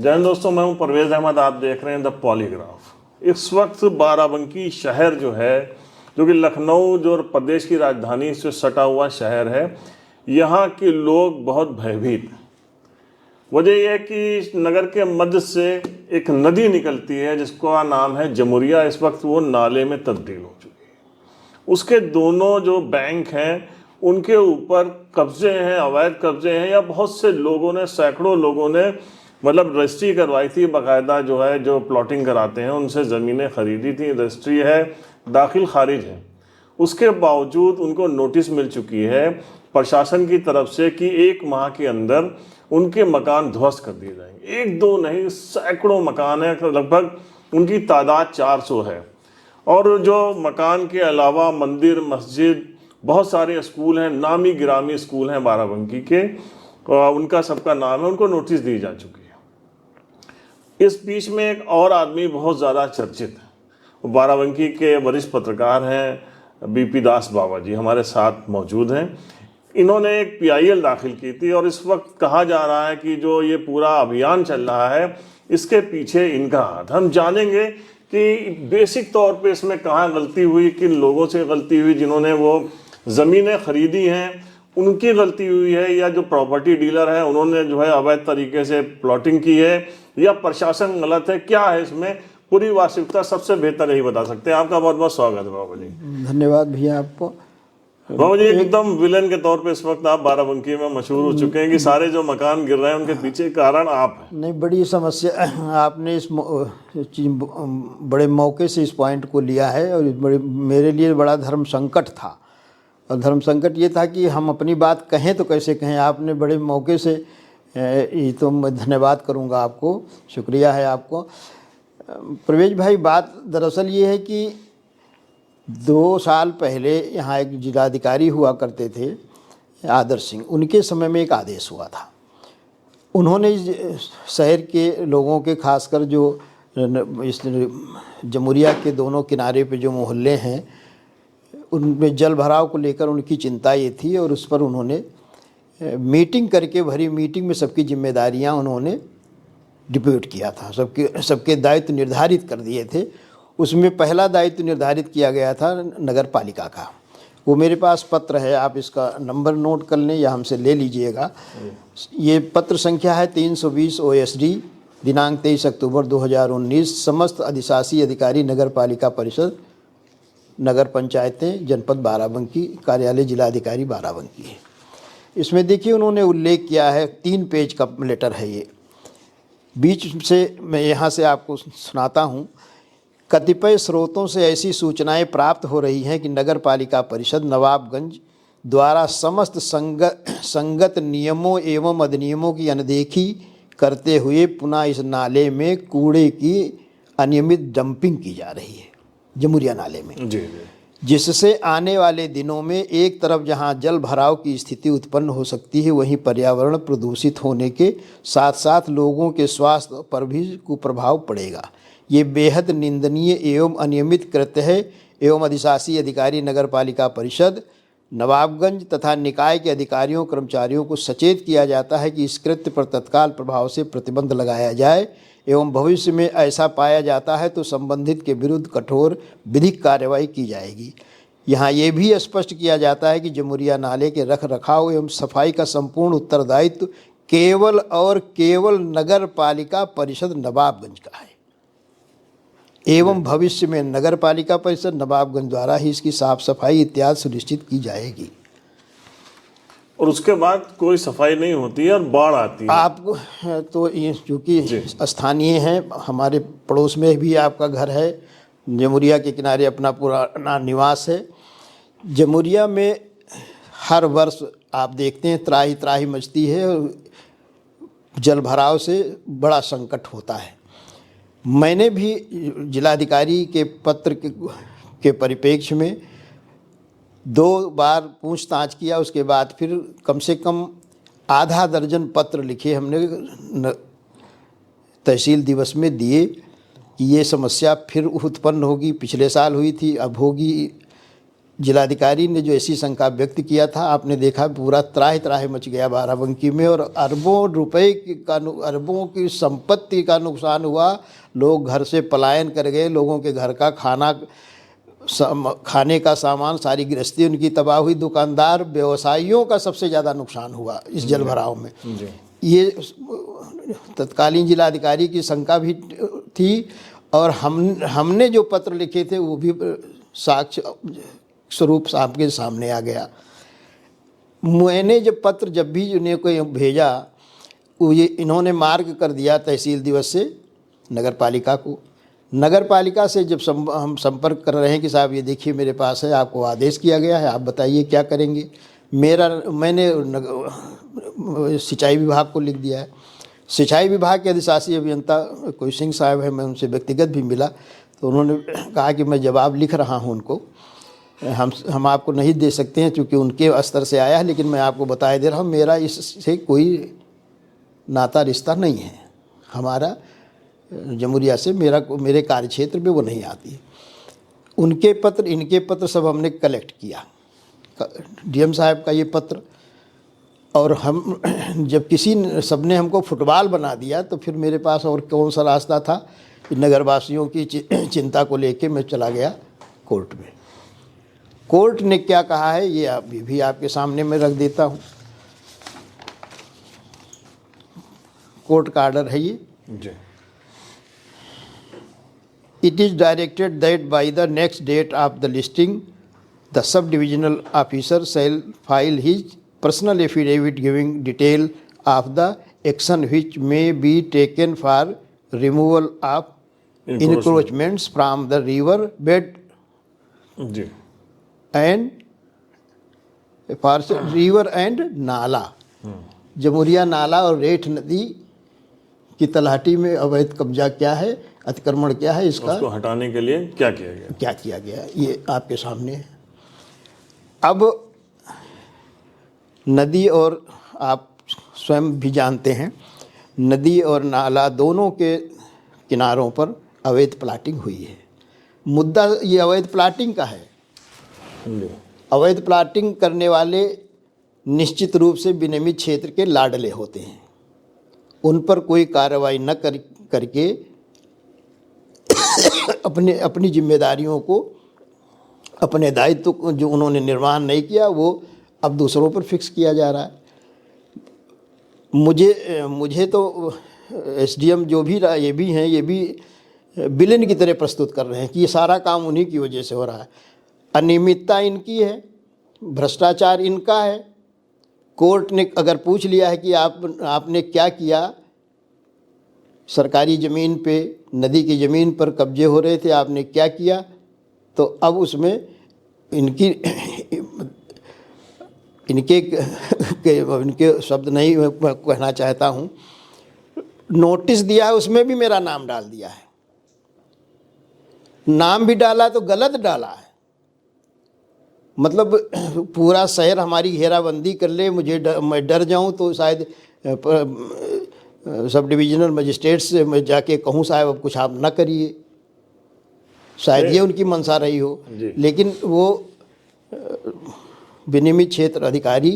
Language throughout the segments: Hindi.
जय हिंद दोस्तों, मैं हूं परवेज अहमद। आप देख रहे हैं द पॉलीग्राफ। इस वक्त बाराबंकी शहर जो है, जो कि लखनऊ जो प्रदेश की राजधानी से सटा हुआ शहर है, यहाँ के लोग बहुत भयभीत हैं। वजह यह है कि नगर के मध्य से एक नदी निकलती है जिसका नाम है जमुरिया। इस वक्त वो नाले में तब्दील हो चुकी है। उसके दोनों जो बैंक हैं उनके ऊपर कब्जे हैं, अवैध कब्जे हैं, या बहुत से लोगों ने, सैकड़ों लोगों ने मतलब रजिस्ट्री करवाई थी। बाकायदा जो है, जो प्लॉटिंग कराते हैं उनसे ज़मीनें खरीदी थी, रजिस्ट्री है, दाखिल खारिज है। उसके बावजूद उनको नोटिस मिल चुकी है प्रशासन की तरफ से कि 1 माह के अंदर उनके मकान ध्वस्त कर दिए जाएंगे। 1-2 नहीं, सैकड़ों मकान है, लगभग उनकी तादाद 400 है। और जो मकान के अलावा मंदिर, मस्जिद, बहुत सारे स्कूल हैं, नामी गिरामी स्कूल हैं बाराबंकी के, उनका सबका नाम है, उनको नोटिस दी जा चुकी है। इस बीच में एक और आदमी बहुत ज़्यादा चर्चित है, बाराबंकी के वरिष्ठ पत्रकार हैं बीपी दास बाबा जी, हमारे साथ मौजूद हैं। इन्होंने एक PIL दाखिल की थी और इस वक्त कहा जा रहा है कि जो ये पूरा अभियान चल रहा है इसके पीछे इनका हाथ। हम जानेंगे कि बेसिक तौर पे इसमें कहाँ गलती हुई, किन लोगों से गलती हुई, जिन्होंने वो ज़मीनें खरीदी हैं उनकी गलती हुई है, या जो प्रॉपर्टी डीलर है उन्होंने जो है अवैध तरीके से प्लॉटिंग की है, या प्रशासन गलत है। क्या है इसमें पूरी वास्तविकता, सबसे बेहतर यही बता सकते हैं। आपका बहुत बहुत स्वागत है बाबा जी। धन्यवाद भैया आपको। बाबा जी, एकदम विलेन के तौर पे इस वक्त आप बाराबंकी में मशहूर हो चुके हैं कि सारे जो मकान गिर रहे हैं उनके पीछे कारण आप हैं। नहीं, बड़ी समस्या आपने इस बड़े मौके से इस पॉइंट को लिया है, और मेरे लिए बड़ा धर्म संकट था। और धर्म संकट ये था कि हम अपनी बात कहें तो कैसे कहें। आपने बड़े मौके से, ये तो मैं धन्यवाद करूंगा आपको, शुक्रिया है आपको। प्रवेश भाई, बात दरअसल ये है कि 2 साल पहले यहाँ एक जिलाधिकारी हुआ करते थे, आदर्श सिंह। उनके समय में एक आदेश हुआ था। उन्होंने शहर के लोगों के, खासकर जो इस जमुरिया के दोनों किनारे पे जो मोहल्ले हैं, उनमें जल भराव को लेकर उनकी चिंता ये थी, और उस पर उन्होंने मीटिंग करके, भरी मीटिंग में सबकी जिम्मेदारियां उन्होंने डिप्यूट किया था, सबके दायित्व निर्धारित कर दिए थे। उसमें पहला दायित्व निर्धारित किया गया था नगर पालिका का। वो मेरे पास पत्र है, आप इसका नंबर नोट कर लें या हमसे ले लीजिएगा। ये पत्र संख्या है 320 OSD, दिनांक 23 अक्टूबर 2019। समस्त अधिशासी अधिकारी नगर पालिका परिषद, नगर पंचायतें, जनपद बाराबंकी, कार्यालय जिलाधिकारी बाराबंकी है। इसमें देखिए उन्होंने उल्लेख किया है, 3 पेज का लेटर है ये। बीच से मैं यहाँ से आपको सुनाता हूँ। कतिपय स्रोतों से ऐसी सूचनाएं प्राप्त हो रही हैं कि नगर पालिका परिषद नवाबगंज द्वारा समस्त संगत नियमों एवं अधिनियमों की अनदेखी करते हुए पुनः इस नाले में कूड़े की अनियमित डंपिंग की जा रही है, जमुरिया नाले में जी। जिससे आने वाले दिनों में एक तरफ जहां जल भराव की स्थिति उत्पन्न हो सकती है, वहीं पर्यावरण प्रदूषित होने के साथ साथ लोगों के स्वास्थ्य पर भी कुप्रभाव पड़ेगा। ये बेहद निंदनीय एवं अनियमित कृत्य है एवं अधिशासी अधिकारी नगर पालिका परिषद नवाबगंज तथा निकाय के अधिकारियों कर्मचारियों को सचेत किया जाता है कि इस कृत्य पर तत्काल प्रभाव से प्रतिबंध लगाया जाए, एवं भविष्य में ऐसा पाया जाता है तो संबंधित के विरुद्ध कठोर विधिक कार्रवाई की जाएगी। यहाँ ये भी स्पष्ट किया जाता है कि जमुरिया नाले के रख रखाव एवं सफाई का संपूर्ण उत्तरदायित्व केवल और केवल नगर पालिका परिषद नवाबगंज का है, एवं भविष्य में नगर पालिका परिषद नवाबगंज द्वारा ही इसकी साफ सफाई इत्यादि सुनिश्चित की जाएगी। और उसके बाद कोई सफाई नहीं होती है और बाढ़ आती है। आपको तो ये चूँकि स्थानीय हैं, हमारे पड़ोस में भी आपका घर है, जमुरिया के किनारे अपना पुराना निवास है। जमुरिया में हर वर्ष आप देखते हैं त्राही त्राही मचती है, जल भराव से बड़ा संकट होता है। मैंने भी जिलाधिकारी के पत्र के परिप्रेक्ष्य में 2 बार पूछताछ किया, उसके बाद फिर कम से कम आधा दर्जन पत्र लिखे हमने तहसील दिवस में दिए कि ये समस्या फिर उत्पन्न होगी। पिछले साल हुई थी, अब होगी, जिलाधिकारी ने जो ऐसी शंका व्यक्त किया था, आपने देखा पूरा त्राहि त्राहि मच गया बाराबंकी में और अरबों रुपए अरबों की संपत्ति का नुकसान हुआ। लोग घर से पलायन कर गए, लोगों के घर का खाने का सामान, सारी गृहस्थी उनकी तबाह हुई। दुकानदार व्यवसायियों का सबसे ज़्यादा नुकसान हुआ इस जलभराव में। ये तत्कालीन जिलाधिकारी की शंका भी थी और हमने जो पत्र लिखे थे वो भी साक्ष्य स्वरूप आपके सामने आ गया। मैंने जब भी इन्हें कोई भेजा, वो ये इन्होंने मार्ग कर दिया तहसील दिवस से नगर पालिका को। नगर पालिका से जब हम संपर्क कर रहे हैं कि साहब ये देखिए मेरे पास है, आपको आदेश किया गया है, आप बताइए क्या करेंगे। मैंने सिंचाई विभाग को लिख दिया है। सिंचाई विभाग के अधिशासी अभियंता कोई सिंह साहब है, मैं उनसे व्यक्तिगत भी मिला, तो उन्होंने कहा कि मैं जवाब लिख रहा हूं उनको, हम आपको नहीं दे सकते हैं क्योंकि उनके स्तर से आया है, लेकिन मैं आपको बताए दे रहा हूँ मेरा इससे कोई नाता रिश्ता नहीं है। हमारा जमुरिया से मेरे कार्यक्षेत्र में वो नहीं आती। उनके पत्र, इनके पत्र सब हमने कलेक्ट किया, डीएम साहब का ये पत्र, और हम जब सबने हमको फुटबॉल बना दिया तो फिर मेरे पास और कौन सा रास्ता था कि नगरवासियों की चिंता को लेके मैं चला गया कोर्ट में। कोर्ट ने क्या कहा है ये अभी भी आपके सामने मैं रख देता हूँ। कोर्ट का आर्डर है ये जी। It is directed that by the next date of the listing, the sub-divisional officer shall file his personal affidavit giving detail of the action which may be taken for removal of encroachments from the river bed and for river and नाला। जमुरिया नाला और रेठ नदी की तलहटी में अवैध कब्जा क्या है, अतिक्रमण क्या है, उसको हटाने के लिए क्या किया गया ये आपके सामने है। अब नदी, और आप स्वयं भी जानते हैं, नदी और नाला दोनों के किनारों पर अवैध प्लाटिंग हुई है। मुद्दा ये अवैध प्लाटिंग का है। अवैध प्लाटिंग करने वाले निश्चित रूप से विनियमित क्षेत्र के लाडले होते हैं। उन पर कोई कार्रवाई न करके अपनी जिम्मेदारियों को, अपने दायित्व को जो उन्होंने निर्वहन नहीं किया वो अब दूसरों पर फिक्स किया जा रहा है। मुझे तो एसडीएम जो भी रहा, ये भी विलेन की तरह प्रस्तुत कर रहे हैं कि ये सारा काम उन्हीं की वजह से हो रहा है। अनियमितता इनकी है, भ्रष्टाचार इनका है। कोर्ट ने अगर पूछ लिया है कि आपने क्या किया, सरकारी ज़मीन पे, नदी की ज़मीन पर कब्जे हो रहे थे, आपने क्या किया, तो अब उसमें इनके शब्द नहीं कहना चाहता हूँ, नोटिस दिया है, उसमें भी मेरा नाम डाल दिया है। नाम भी डाला तो गलत डाला है। मतलब पूरा शहर हमारी घेराबंदी कर ले, मैं डर जाऊं तो शायद सब डिविजनल मजिस्ट्रेट से मैं जाके कहूं साहब अब कुछ आप ना करिए, शायद ये उनकी मंशा रही हो। लेकिन वो विनियमित क्षेत्र अधिकारी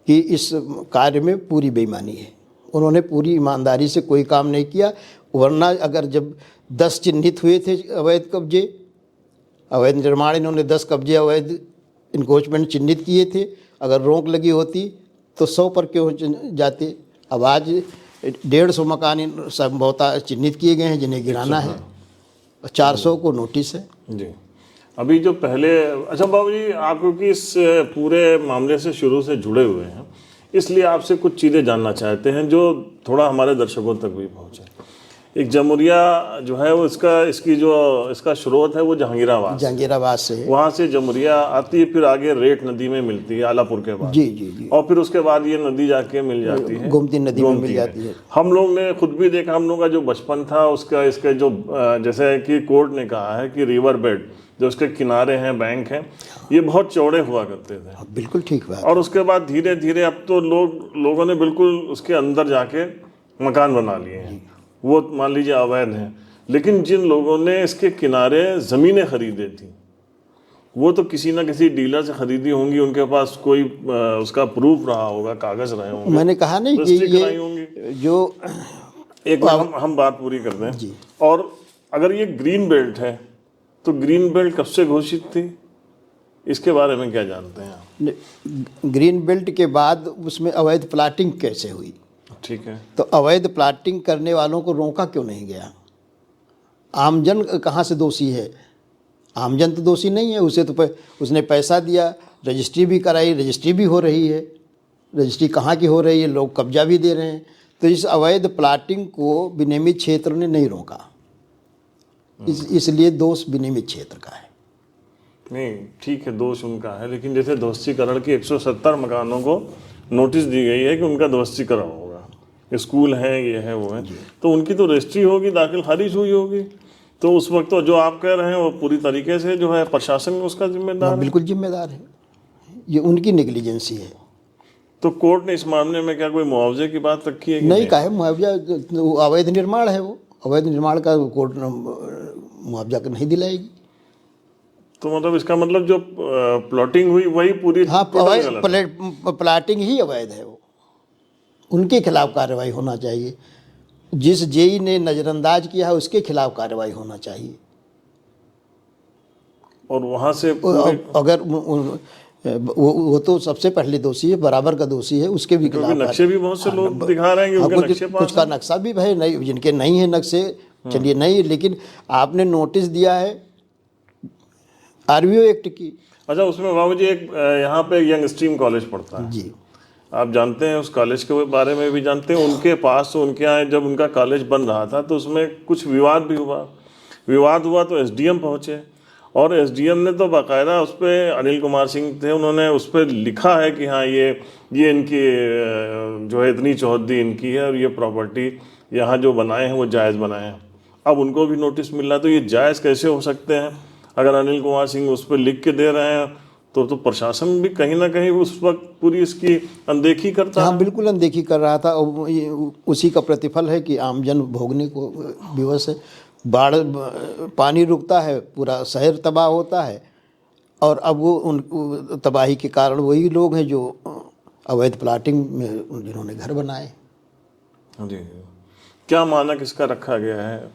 की इस कार्य में पूरी बेईमानी है। उन्होंने पूरी ईमानदारी से कोई काम नहीं किया। वरना अगर जब 10 चिन्हित हुए थे अवैध कब्जे, अवैध निर्माण, इन्होंने 10 कब्जे अवैध इनक्रोचमेंट चिन्हित किए थे, अगर रोक लगी होती तो 100 पर क्यों जाते। अब आज 150 मकान संभवतः चिन्हित किए गए हैं जिन्हें गिराना है, 400 को नोटिस है जी। अभी जो पहले, अच्छा बाबू जी, आप क्योंकि इस पूरे मामले से शुरू से जुड़े हुए हैं, इसलिए आपसे कुछ चीज़ें जानना चाहते हैं जो थोड़ा हमारे दर्शकों तक भी पहुँचे। एक जमुरिया जो है वो इसका स्रोत है वो जहांगीराबाद से है। वहाँ से जमुरिया आती है, फिर आगे रेठ नदी में मिलती है आलापुर के बाद। जी। और फिर उसके बाद ये नदी जाके मिल जाती है, गोमती नदी में मिल जाती है। हम लोग ने खुद भी देखा, हम लोग का जो बचपन था इसका जो जैसे कि कोर्ट ने कहा है कि रिवर बेड जो उसके किनारे हैं, बैंक हैं, ये बहुत चौड़े हुआ करते थे। बिल्कुल ठीक बात। और उसके बाद धीरे धीरे अब तो लोगों ने बिल्कुल उसके अंदर जाके मकान बना लिए हैं, वो मान लीजिए अवैध हैं। लेकिन जिन लोगों ने इसके किनारे ज़मीनें खरीदे थी वो तो किसी ना किसी डीलर से खरीदी होंगी, उनके पास कोई उसका प्रूफ रहा होगा, कागज रहे होंगे, मैंने कहा नहीं कि रजिस्ट्री कराई होंगी। ये जो एक मिनट, हम बात पूरी कर दें। जी। और अगर ये ग्रीन बेल्ट है तो ग्रीन बेल्ट कब से घोषित थी, इसके बारे में क्या जानते हैं आप? ग्रीन बेल्ट के बाद उसमें अवैध प्लाटिंग कैसे हुई? ठीक है, तो अवैध प्लाटिंग करने वालों को रोका क्यों नहीं गया? आमजन कहाँ से दोषी है? आमजन तो दोषी नहीं है, उसे तो उसने पैसा दिया, रजिस्ट्री भी कराई, रजिस्ट्री भी हो रही है। रजिस्ट्री कहाँ की हो रही है? लोग कब्जा भी दे रहे हैं। तो इस अवैध प्लाटिंग को विनियमित क्षेत्र ने नहीं रोका, इसलिए दोष विनियमित क्षेत्र का है। नहीं ठीक है, दोष उनका है, लेकिन जैसे ध्वस्तीकरण की 170 मकानों को नोटिस दी गई है कि उनका ध्वस्तीकरण होगा, स्कूल है, ये है, वो है, तो उनकी तो रजिस्ट्री होगी, दाखिल खारिज हुई होगी। तो उस वक्त तो जो आप कह रहे हैं वो पूरी तरीके से जो है प्रशासन उसका जिम्मेदार है। बिल्कुल जिम्मेदार है, ये उनकी नेग्लिजेंसी है। तो कोर्ट ने इस मामले में क्या कोई मुआवजे की बात रखी है कि नहीं कहा है मुआवजा, अवैध निर्माण है, वो अवैध निर्माण का कोर्ट मुआवजा नहीं दिलाएगी। तो मतलब इसका मतलब जो प्लॉटिंग हुई वही पूरी हाँ, टोटल गलत है। प्लाटिंग ही अवैध है, वो उनके खिलाफ कार्रवाई होना चाहिए। जिस जेई ने नज़रअंदाज किया है उसके खिलाफ कार्रवाई होना चाहिए। और वहां से अगर वो तो सबसे पहले दोषी है, बराबर का दोषी है, उसके भी खिलाफ। नक्शे भी बहुत से लोग दिखा रहे हैं कि उनके नक्शे पास कुछ का नक्शा भी है, नहीं जिनके नहीं है नक्शे, चलिए नहीं, लेकिन आपने नोटिस दिया है आरवीओ एक्ट की। अच्छा, उसमें बाबू जी एक यहाँ पे यंग स्ट्रीम कॉलेज पढ़ता है जी, आप जानते हैं, उस कॉलेज के बारे में भी जानते हैं। उनके पास, उनके यहाँ जब उनका कॉलेज बन रहा था तो उसमें कुछ विवाद हुआ तो एसडीएम पहुँचे, और एसडीएम ने तो बाकायदा उस पर, अनिल कुमार सिंह थे, उन्होंने उस पर लिखा है कि हाँ ये इनकी जो है इतनी चौहद्दी इनकी है और ये प्रॉपर्टी यहाँ जो बनाए हैं वो जायज़ बनाए हैं। अब उनको भी नोटिस मिल रहा है, तो ये जायज़ कैसे हो सकते हैं? अगर अनिल कुमार सिंह उस पर लिख के दे रहे हैं तो प्रशासन भी कहीं ना कहीं उस वक्त पूरी इसकी अनदेखी करता है। हाँ बिल्कुल अनदेखी कर रहा था, और उसी का प्रतिफल है कि आमजन भोगने को विवश है। बाढ़, पानी रुकता है, पूरा शहर तबाह होता है, और अब वो उन तबाही के कारण वही लोग हैं जो अवैध प्लाटिंग में जिन्होंने घर बनाए। जी, क्या मानक इसका रखा गया है?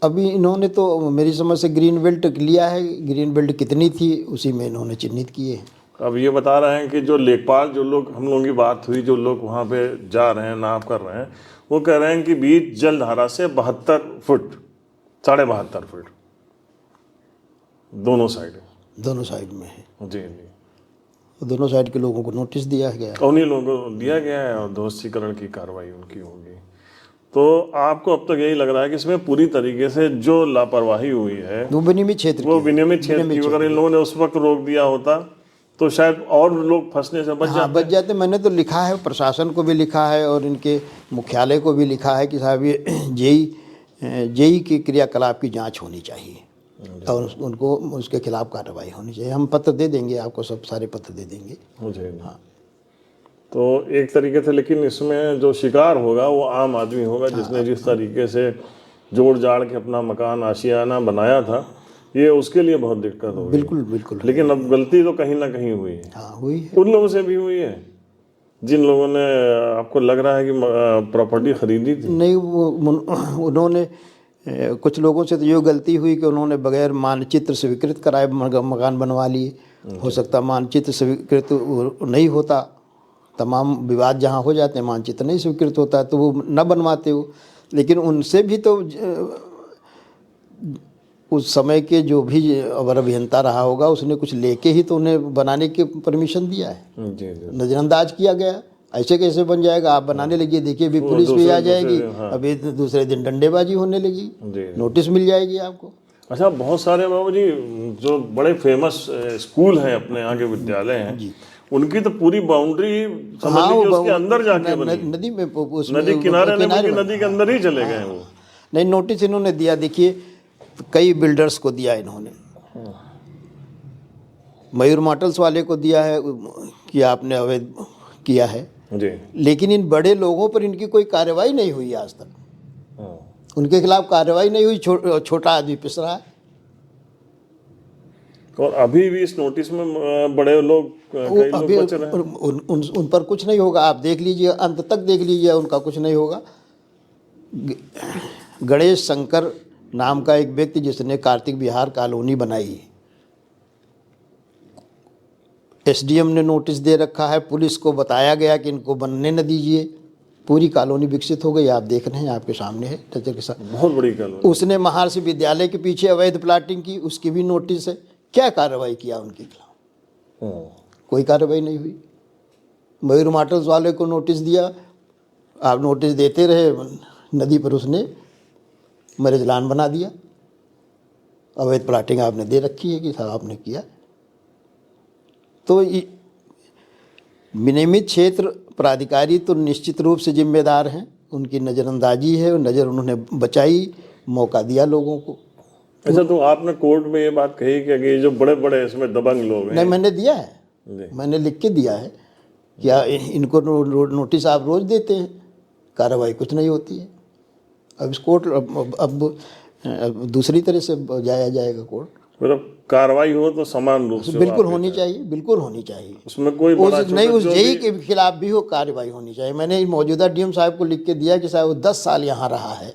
अभी इन्होंने तो मेरी समझ से ग्रीन बेल्ट लिया है, ग्रीन बेल्ट कितनी थी उसी में इन्होंने चिन्हित किए। अब ये बता रहे हैं कि जो लेखपाल, जो लोग, हम लोगों की बात हुई, जो लोग वहाँ पे जा रहे हैं, नाप कर रहे हैं, वो कह रहे हैं कि बीच जलधारा से 72 फुट, 72.5 फुट दोनों साइड में है। जी जी, तो दोनों साइड के लोगों को नोटिस दिया गया है, उन्हीं लोगों को दिया गया है, और ध्वस्तीकरण की कार्रवाई उनकी होगी। तो आपको अब तक यही लग रहा है कि इसमें पूरी तरीके से जो लापरवाही हुई है वो विनियमित क्षेत्र की, अगर इन लोगों ने उस वक्त रोक दिया होता तो शायद और लोग फंसने से बच जाते। मैंने तो लिखा है, प्रशासन को भी लिखा है और इनके मुख्यालय को भी लिखा है कि साहब ये जेई के क्रियाकलाप की जांच होनी चाहिए और उनको उसके खिलाफ कार्रवाई होनी चाहिए। हम पत्र दे देंगे आपको, सब सारे पत्र दे देंगे मुझे। हाँ, तो एक तरीके से, लेकिन इसमें जो शिकार होगा वो आम आदमी होगा, जिसने जिस तरीके से जोड़ जाड़ के अपना मकान, आशियाना बनाया था, ये उसके लिए बहुत दिक्कत होगी। बिल्कुल बिल्कुल। लेकिन अब गलती तो कहीं ना कहीं हुई है। हाँ हुई है, उन लोगों से भी हुई है जिन लोगों ने, आपको लग रहा है कि प्रॉपर्टी खरीदी थी। नहीं, उन्होंने कुछ लोगों से तो ये गलती हुई कि उन्होंने बगैर मानचित्र स्वीकृत कराए मकान बनवा लिए। हो सकता मानचित्र स्वीकृत नहीं होता, तमाम विवाद जहाँ हो जाते हैं, मानचित्र नहीं स्वीकृत होता है तो वो न बनवाते हो। लेकिन उनसे भी तो उस समय के जो भी अवर अभियंता रहा होगा उसने कुछ लेके ही तो उन्हें बनाने की परमिशन दिया है। जी। नज़रअंदाज किया गया, ऐसे कैसे बन जाएगा, आप बनाने लगिए, देखिए अभी पुलिस भी आ जाएगी, अभी दूसरे दिन डंडेबाजी होने लगी, नोटिस मिल जाएगी आपको। अच्छा, बहुत सारे बाबू जी जो बड़े फेमस स्कूल हैं अपने यहाँ के विद्यालय हैं, उनकी तो पूरी बाउंड्री समझ लीजिए उसके अंदर जाके बनी, नदी में, नदी किनारे, नदी के अंदर ही चले गए वो। नहीं, नोटिस इन्होंने दिया, देखिए कई बिल्डर्स को दिया इन्होंने, मयूर मॉटल्स वाले को दिया है कि आपने अवैध किया है जी, लेकिन इन बड़े लोगों पर इनकी कोई कार्रवाई नहीं हुई आज तक। उनके खिलाफ कार्रवाई नहीं हुई, छोटा आदमी पिस रहा है। और अभी भी इस नोटिस में बड़े लोग कई लोग अभी बच रहे हैं। उन पर कुछ नहीं होगा, आप देख लीजिए, अंत तक देख लीजिए, उनका कुछ नहीं होगा। गणेश शंकर नाम का एक व्यक्ति जिसने कार्तिक विहार कॉलोनी बनाई, एसडीएम ने नोटिस दे रखा है, पुलिस को बताया गया कि इनको बनने न दीजिए, पूरी कॉलोनी विकसित हो गई। आप देख रहे हैं, आपके सामने है नजर के साथ। बहुत बड़ी कॉलोनी। उसने महर्षि विद्यालय के पीछे अवैध प्लाटिंग की, उसकी भी नोटिस है। क्या कार्रवाई किया उनके खिलाफ? कोई कार्रवाई नहीं हुई। मयूर माटल्स वाले को नोटिस दिया, आप नोटिस देते रहे, नदी पर उसने मरेजलान बना दिया। अवैध प्लाटिंग आपने दे रखी है कि साहब आपने किया। तो विनियमित क्षेत्र प्राधिकारी तो निश्चित रूप से जिम्मेदार हैं, उनकी नज़रअंदाजी है, और नज़र उन्होंने बचाई, मौका दिया लोगों को। अच्छा, तो आपने कोर्ट में ये बात कही कि ये जो बड़े बड़े इसमें दबंग लोग हैं। नहीं, मैंने दिया है, मैंने लिख के दिया है। क्या इनको नोटिस आप रोज़ देते हैं, कार्रवाई कुछ नहीं होती है। अब इस कोर्ट अब दूसरी तरह से जाया जाएगा कोर्ट। मतलब कार्रवाई हो तो समान रूप से बिल्कुल होनी चाहिए, बिल्कुल होनी चाहिए। उसमें कोई बड़ा नहीं, उस जेई के खिलाफ भी हो कार्रवाई होनी चाहिए। मैंने मौजूदा डीएम साहब को लिख के दिया कि साहब वो 10 साल यहाँ रहा है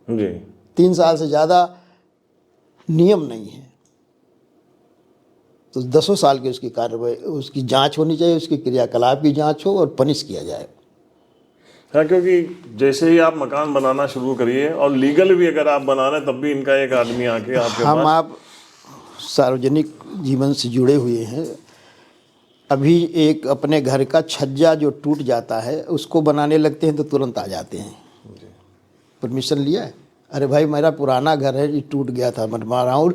जी, 3 साल से ज़्यादा नियम नहीं है, तो 10 साल की उसकी कार्रवाई, उसकी जांच होनी चाहिए, उसके क्रियाकलाप की जांच हो और पनिश किया जाए। हाँ, क्योंकि जैसे ही आप मकान बनाना शुरू करिए, और लीगल भी अगर आप बना रहे हैं, तब भी इनका एक आदमी आके आपके हम पास। आप सार्वजनिक जीवन से जुड़े हुए हैं। अभी एक अपने घर का छज्जा जो टूट जाता है, उसको बनाने लगते हैं तो तुरंत आ जाते हैं, परमिशन लिया है। अरे भाई, मेरा पुराना घर है, ये टूट गया था, मैं बना रहा हूँ,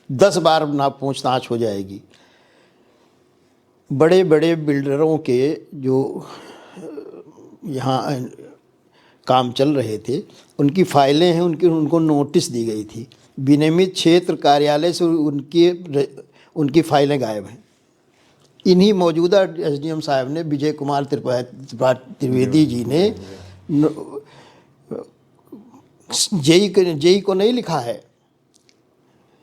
10 बार ना पूछताछ हो जाएगी। बड़े बड़े बिल्डरों के जो यहाँ काम चल रहे थे, उनकी फाइलें हैं, उनको नोटिस दी गई थी। विनियमित क्षेत्र कार्यालय से उनकी फाइलें गायब हैं। इन्हीं मौजूदा एसडीएम साहब ने, विजय कुमार त्रिवेदी जी ने जेई को नहीं लिखा है,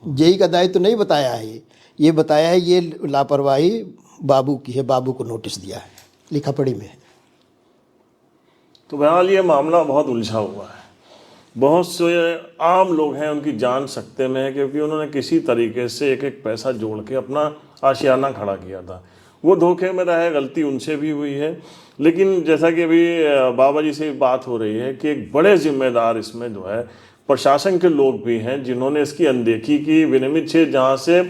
जेई का दायित्व तो नहीं बताया है, ये बताया है ये लापरवाही बाबू की है, बाबू को नोटिस दिया है, लिखा पढ़ी में है। तो बहरहाल ये मामला बहुत उलझा हुआ है। बहुत से आम लोग हैं, उनकी जान सकते में है, क्योंकि उन्होंने किसी तरीके से एक एक पैसा जोड़ के अपना आशियाना खड़ा किया था। वो धोखे में रहे, गलती उनसे भी हुई है। लेकिन जैसा कि अभी बाबा जी से बात हो रही है कि एक बड़े जिम्मेदार इसमें जो है प्रशासन के लोग भी हैं, जिन्होंने इसकी अनदेखी की। विनियमित क्षेत्र जहाँ से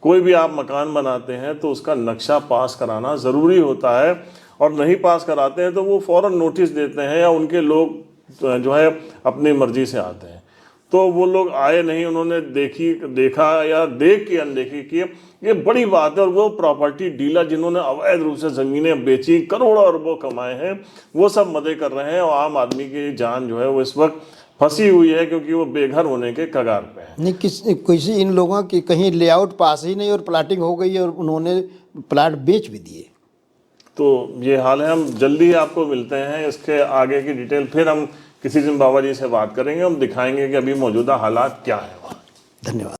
कोई भी आप मकान बनाते हैं तो उसका नक्शा पास कराना ज़रूरी होता है, और नहीं पास कराते हैं तो वो फ़ौरन नोटिस देते हैं, या उनके लोग जो है अपनी मर्जी से आते हैं। तो वो लोग आए नहीं, उन्होंने देखा या देख के अनदेखी की, ये बड़ी बात है। और वो प्रॉपर्टी डीलर जिन्होंने अवैध रूप से ज़मीनें बेची, करोड़ों अरबों कमाए हैं, वो सब मजे कर रहे हैं, और आम आदमी की जान जो है वो इस वक्त फंसी हुई है, क्योंकि वो बेघर होने के कगार पे है। नहीं, किसी इन लोगों की कहीं लेआउट पास ही नहीं, और प्लाटिंग हो गई और उन्होंने प्लाट बेच भी दिए। तो ये हाल है। हम जल्दी आपको मिलते हैं, इसके आगे की डिटेल फिर हम किसी दिन बाबा जी से बात करेंगे, हम दिखाएंगे कि अभी मौजूदा हालात क्या है। धन्यवाद।